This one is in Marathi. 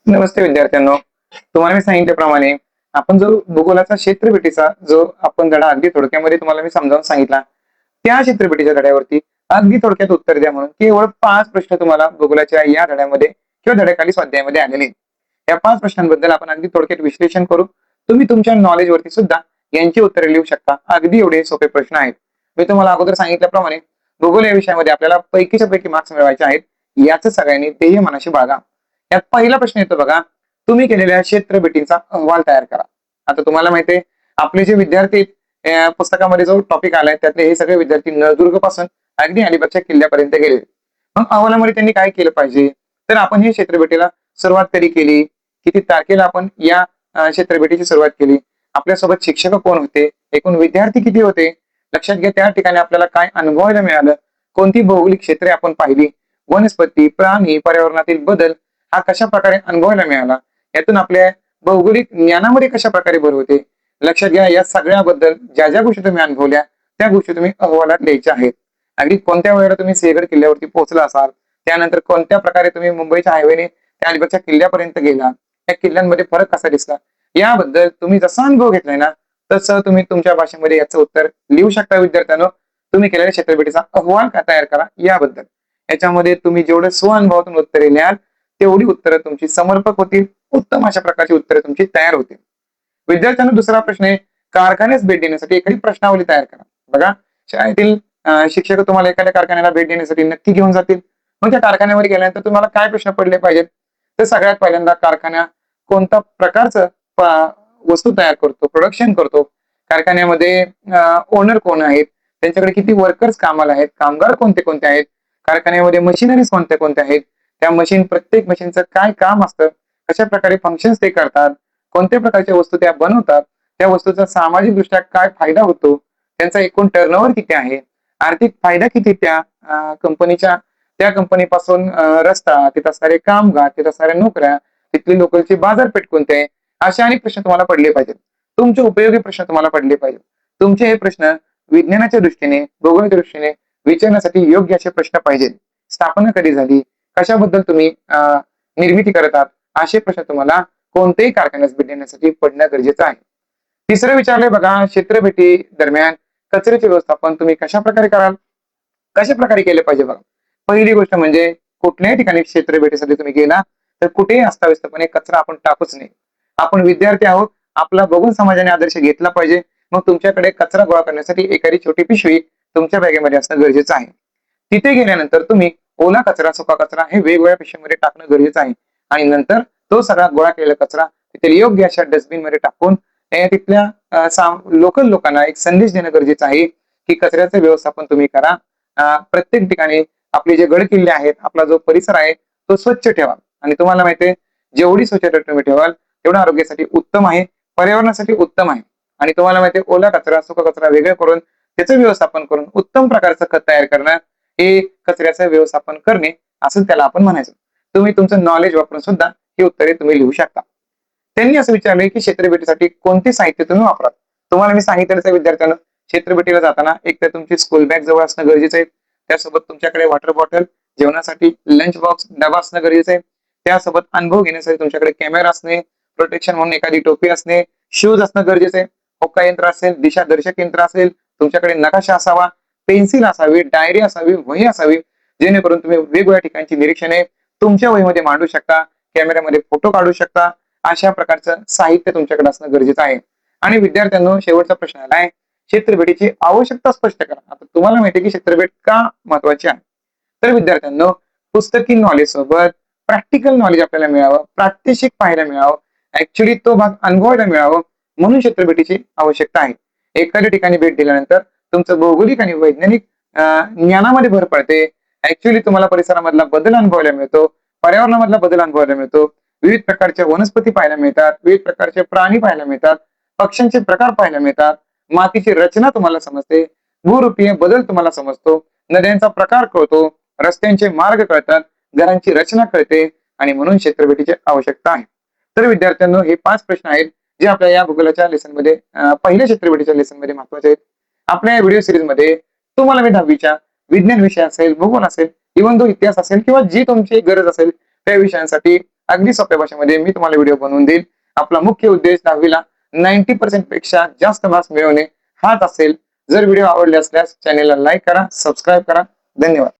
नमस्ते विद्यार्थ्यांनो. तुम्हाला मी सांगितल्याप्रमाणे आपण जो भूगोलाचा क्षेत्रफळीचा जो आपण धडा अगदी थोडक्यामध्ये तुम्हाला मी समजावून सांगितला, त्या क्षेत्रफळीच्या धड्यावरती अगदी थोडक्यात उत्तर द्या म्हणून केवळ 5 प्रश्न तुम्हाला भूगोलाच्या या धड्यामध्ये किंवा धड्याखाली स्वाध्यायामध्ये आलेले आहेत. या 5 प्रश्नांबद्दल आपण अगदी थोडक्यात विश्लेषण करू. तुम्ही तुमच्या नॉलेज वरती सुद्धा यांची उत्तरे लिहू शकता. अगदी एवढे सोपे प्रश्न आहेत. मी तुम्हाला अगोदर सांगितल्याप्रमाणे भूगोल या विषयामध्ये आपल्याला पैकीच्या पैकी मार्क्स मिळवायचे आहेत. याच सगळ्यांनी ध्येय मनाशी बाळगा. यात पहिला प्रश्न येतो बघा, तुम्ही केलेल्या क्षेत्रफळीचा अहवाल तयार करा. आता तुम्हाला माहितीये आपले जे विद्यार्थी पुस्तकामध्ये जो टॉपिक आलाय त्यातले हे सगळे विद्यार्थी नळदुर्ग पासून अगदी अलिबागच्या किल्ल्यापर्यंत गेले. मग अहवालामध्ये त्यांनी काय केलं पाहिजे, तर आपण हे क्षेत्रफळीला सुरुवात कधी केली, किती तारखेला आपण या क्षेत्रफळीची सुरुवात केली, आपल्यासोबत शिक्षक कोण होते, एकूण विद्यार्थी किती होते, लक्षात घ्या त्या ठिकाणी आपल्याला काय अनुभवायला मिळालं, कोणती भौगोलिक क्षेत्रे आपण पाहिली, वनस्पती, प्राणी, पर्यावरणातील बदल हा कशा प्रकारे अनुभवायला मिळाला, यातून आपल्या भौगोलिक ज्ञानामध्ये कशा प्रकारे भर होते. लक्षात घ्या या सगळ्याबद्दल ज्या ज्या गोष्टी तुम्ही अनुभवल्या त्या गोष्टी तुम्ही अहवालात लिहायच्या आहेत. अगदी कोणत्या वेळेला तुम्ही सिंहगड किल्ल्यावरती पोहोचला असाल, त्यानंतर कोणत्या प्रकारे तुम्ही मुंबईच्या हायवेने त्या अलिबागच्या किल्ल्यापर्यंत गेला, त्या किल्ल्यांमध्ये फरक कसा दिसला, याबद्दल तुम्ही जसा अनुभव घेतलाय ना तसं तुम्ही तुमच्या भाषेमध्ये याचं उत्तर लिहू शकता. विद्यार्थ्यांनो, तुम्ही केलेल्या क्षेत्रफळीचा अहवाल का तयार करा याबद्दल. याच्यामध्ये तुम्ही जेवढं स्वअनुभवातून उत्तरे लिहाल तेवढी उत्तरं तुमची समर्पक होतील, उत्तम अशा प्रकारची उत्तरे तुमची तयार होतील. विद्यार्थ्यांना दुसरा प्रश्न आहे, कारखान्यास भेट देण्यासाठी एखादी प्रश्नावली तयार करा. बघा, शाळेतील शिक्षक तुम्हाला एखाद्या कारखान्याला भेट देण्यासाठी नक्की घेऊन जातील. मग त्या कारखान्यावर गेल्यानंतर तुम्हाला काय प्रश्न पडले पाहिजेत, तर सगळ्यात पहिल्यांदा कारखाना कोणत्या प्रकारचं वस्तू तयार करतो, प्रोडक्शन करतो, कारखान्यामध्ये ओनर कोण आहेत, त्यांच्याकडे किती वर्कर्स कामाला आहेत, कामगार कोणते कोणते आहेत, कारखान्यामध्ये मशिनरीज कोणत्या कोणत्या आहेत, त्या मशीन प्रत्येक मशीनचं काय काम असतं, कशा प्रकारे फंक्शन्स ते करतात, कोणत्या प्रकारच्या वस्तू त्या बनवतात, त्या वस्तूचा सामाजिक दृष्ट्या काय फायदा होतो, त्यांचा एकूण टर्नओव्हर किती आहे, आर्थिक फायदा किती त्या कंपनीच्या, त्या कंपनीपासून रस्ता, तिथं असणारे कामगार, तिथं असणाऱ्या नोकऱ्या, तिथली लोकलची बाजारपेठ कोणते आहे, असे अनेक प्रश्न तुम्हाला पडले पाहिजेत. तुमचे उपयोगी प्रश्न तुम्हाला पडले पाहिजेत. तुमचे हे प्रश्न विज्ञानाच्या दृष्टीने, भूगोलाच्या दृष्टीने विचारण्यासाठी योग्य असे प्रश्न पाहिजेत. स्थापना कधी झाली, कशाबद्दल तुम्ही निर्मिती करतात, असे प्रश्न तुम्हाला कोणत्याही कारखान्यास भेट देण्यासाठी पडणं गरजेचं आहे. तिसरं विचारलंय बघा, क्षेत्रभेटी दरम्यान कचऱ्याचे व्यवस्थापन तुम्ही कशा प्रकारे कराल, कशा प्रकारे केले पाहिजे. बघा, पहिली गोष्ट म्हणजे कुठल्याही ठिकाणी क्षेत्रभेटीसाठी तुम्ही गेला तर कुठेही अस्ताव्यस्तपणे कचरा आपण टाकूच नाही. आपण विद्यार्थी आहोत, आपला बघून समाजाने आदर्श घेतला पाहिजे. मग तुमच्याकडे कचरा गोळा करण्यासाठी एखादी छोटी पिशवी तुमच्या बॅगेमध्ये असणं गरजेचं आहे. तिथे गेल्यानंतर तुम्ही ओला कचरा, सुका कचरा हे वेगवेगळ्या पिशवीमध्ये टाकणं गरजेचं आहे आणि नंतर तो सगळा गोळा केलेला कचरा तिथे योग्य अशा डस्टबिन मध्ये टाकून तिथल्या लोकल लोकांना एक संदेश देणं गरजेचं आहे की कचऱ्याचं व्यवस्थापन तुम्ही करा. प्रत्येक ठिकाणी आपले जे गड किल्ले आहेत, आपला जो परिसर आहे तो स्वच्छ ठेवा. आणि तुम्हाला माहितीये जेवढी स्वच्छता तुम्ही ठेवाल तेवढं आरोग्यासाठी उत्तम आहे, पर्यावरणासाठी उत्तम आहे. आणि तुम्हाला माहितीये ओला कचरा, सुका कचरा वेगळं करून त्याचं व्यवस्थापन करून उत्तम प्रकारचं खत तयार करणं हे कचऱ्याचं व्यवस्थापन करणे असं त्याला आपण म्हणायचं. तुम्ही तुमचं नॉलेज वापरून सुद्धा ही उत्तरे तुम्ही लिहू शकता. त्यांनी असं विचारलंय की क्षेत्रभेटीसाठी कोणते साहित्य तुम्ही वापराल. तुम्हाला मी सांगितलं विद्यार्थ्यांना, क्षेत्रभेटीला जाताना एक तर तुमची स्कूल बॅग जवळ असणं गरजेचं आहे, त्यासोबत तुमच्याकडे वॉटर बॉटल, जेवणासाठी लंच बॉक्स डबा असणं गरजेचं आहे, त्यासोबत अनुभव घेण्यासाठी तुमच्याकडे कॅमेरा असणे, प्रोटेक्शन म्हणून एखादी टोपी असणे, शूज असणं गरजेचं आहे, होका यंत्र असेल, दिशादर्शक यंत्र असेल, तुमच्याकडे नकाशा असावा, पेन्सिल असावी, डायरी असावी, वही असावी, जेणेकरून तुम्ही वेगवेगळ्या ठिकाणची निरीक्षणे तुमच्या वहीमध्ये मांडू शकता, कॅमेऱ्यामध्ये फोटो काढू शकता. अशा प्रकारचं साहित्य तुमच्याकडे असणं गरजेचं आहे. आणि विद्यार्थ्यांनो, शेवटचा प्रश्न आलाय, क्षेत्रभेटीची आवश्यकता स्पष्ट करा. आता तुम्हाला माहिती आहे की क्षेत्रभेट का महत्वाची आहे, तर विद्यार्थ्यांनो पुस्तकी नॉलेज सोबत प्रॅक्टिकल नॉलेज आपल्याला मिळावं, प्रात्यक्षिक पाहायला मिळावं, ऍक्च्युली तो भाग अनुभवायला मिळावं, म्हणून क्षेत्रभेटीची आवश्यकता आहे. एखाद्या ठिकाणी भेट दिल्यानंतर तुमचं भौगोलिक आणि वैज्ञानिक ज्ञानामध्ये भर पडते. ऍक्च्युली तुम्हाला परिसरामधला बदल अनुभवायला मिळतो, पर्यावरणामधला बदल अनुभवायला मिळतो, विविध प्रकारच्या वनस्पती पाहायला मिळतात, विविध प्रकारचे प्राणी पाहायला मिळतात, पक्ष्यांचे प्रकार पाहायला मिळतात, मातीची रचना तुम्हाला समजते, भूरूपीय बदल तुम्हाला समजतो, नद्यांचा प्रकार कळतो, रस्त्यांचे मार्ग कळतात, घरांची रचना कळते आणि म्हणून क्षेत्रभेटीची आवश्यकता आहे. तर विद्यार्थ्यांनो, हे 5 प्रश्न आहेत जे आपल्या या भूगोलाच्या लेसन मध्ये पहिल्या क्षेत्रभेटीच्या लेसन मध्ये महत्वाचे आहेत. आपल्या या व्हिडिओ सिरीज मध्ये तुम्हाला मी 10वीच्या विज्ञान विषय असेल, भूगोल असेल, इव्हन तो इतिहास असेल किंवा जी तुमची गरज असेल त्या विषयांसाठी अगदी सोप्या भाषेमध्ये मी तुम्हाला व्हिडिओ बनवून देईल. आपला मुख्य उद्देश 10वीला 90% पेक्षा जास्त मार्क्स मिळवणे हाच असेल. जर व्हिडिओ आवडले असल्यास चॅनेलला लाईक करा, सबस्क्राईब करा. धन्यवाद.